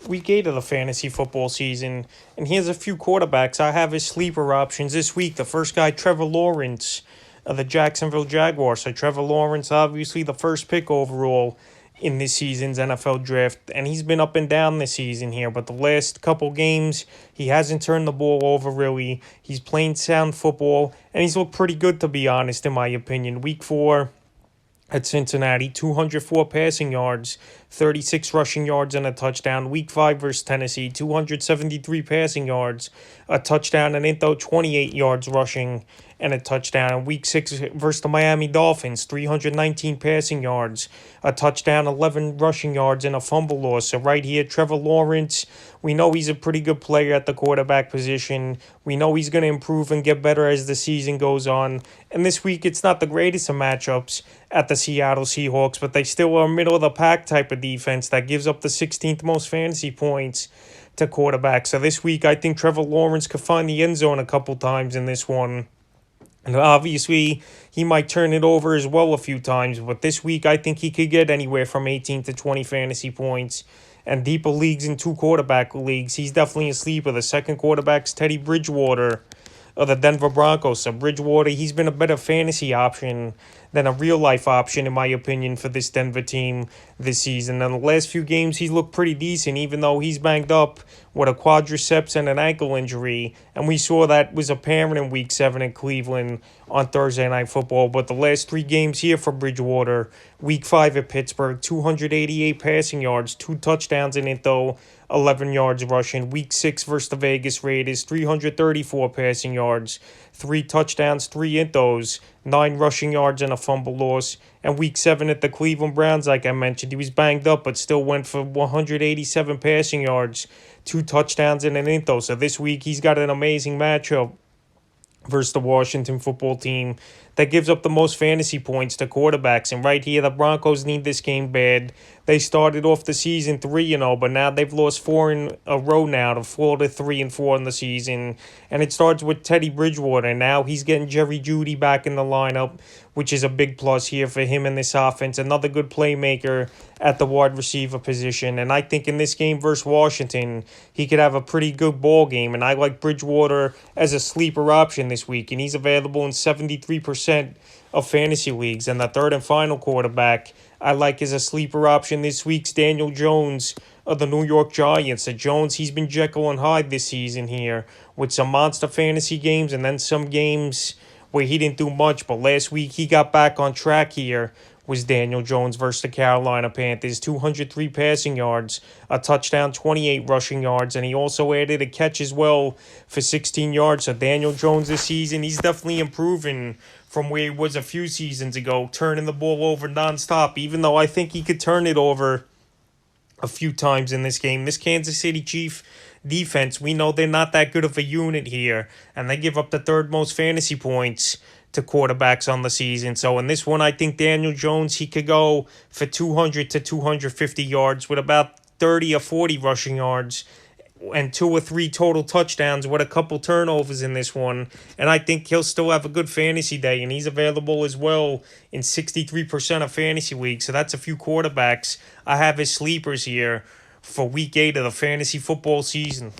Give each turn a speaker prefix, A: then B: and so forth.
A: week 8 of the fantasy football season, and here's a few quarterbacks I have as sleeper options this week. The first guy, Trevor Lawrence of the Jacksonville Jaguars. So Trevor Lawrence, obviously the first pick overall in this season's NFL draft, and he's been up and down this season here, but the last couple games, he hasn't turned the ball over really. He's playing sound football, and he's looked pretty good, to be honest, in my opinion. Week 4 at Cincinnati, 204 passing yards, 36 rushing yards, and a touchdown. Week 5 versus Tennessee, 273 passing yards, a touchdown, and in 28 yards rushing, and a touchdown. Week 6 versus the Miami Dolphins, 319 passing yards, a touchdown, 11 rushing yards, and a fumble loss. So right here, Trevor Lawrence, we know he's a pretty good player at the quarterback position. We know he's going to improve and get better as the season goes on. And this week, it's not the greatest of matchups at the Seattle Seahawks, but they still are middle-of-the-pack type of defense that gives up the 16th most fantasy points to quarterbacks. So this week, I think Trevor Lawrence could find the end zone a couple times in this one. And obviously, he might turn it over as well a few times. But this week, I think he could get anywhere from 18 to 20 fantasy points. And deeper leagues and 2 quarterback leagues, he's definitely a sleeper. The second quarterback's Teddy Bridgewater of the Denver Broncos. So Bridgewater, he's been a better fantasy option than a real-life option, in my opinion, for this Denver team this season. And the last few games, he's looked pretty decent, even though he's banged up with a quadriceps and an ankle injury. And we saw that was apparent in Week 7 in Cleveland on Thursday Night Football. But the last 3 games here for Bridgewater, Week 5 at Pittsburgh, 288 passing yards, 2 touchdowns in it, though, 11 yards rushing. Week 6 versus the Vegas Raiders, 334 passing yards, 3 touchdowns, 3 intos, 9 rushing yards, and a fumble loss. And Week 7 at the Cleveland Browns, like I mentioned, he was banged up, but still went for 187 passing yards, 2 touchdowns, and an into. So this week, he's got an amazing matchup versus the Washington football team that gives up the most fantasy points to quarterbacks. And right here, the Broncos need this game bad. They started off the season 3-0, but now they've lost 4 in a row now to fall to 3-4 in the season. And it starts with Teddy Bridgewater. Now he's getting Jerry Jeudy back in the lineup, which is a big plus here for him in this offense. Another good playmaker at the wide receiver position. And I think in this game versus Washington, he could have a pretty good ball game. And I like Bridgewater as a sleeper option this week. And he's available in 73% of fantasy leagues. And the third and final quarterback I like as a sleeper option this week's Daniel Jones of the New York Giants. So Jones, he's been Jekyll and Hyde this season here with some monster fantasy games and then some games where he didn't do much. But last week he got back on track here was Daniel Jones versus the Carolina Panthers. 203 passing yards, a touchdown, 28 rushing yards, and he also added a catch as well for 16 yards. So Daniel Jones this season, he's definitely improving from where he was a few seasons ago, turning the ball over nonstop, even though I think he could turn it over a few times in this game. This Kansas City Chief defense, we know they're not that good of a unit here, and they give up the 3rd most fantasy points to quarterbacks on the season. So in this one, I think Daniel Jones, he could go for 200 to 250 yards with about 30 or 40 rushing yards and 2 or 3 total touchdowns with a couple turnovers in this one. And I think he'll still have a good fantasy day, and he's available as well in 63% of fantasy leagues. So that's a few quarterbacks I have as sleepers here for Week 8 of the fantasy football season.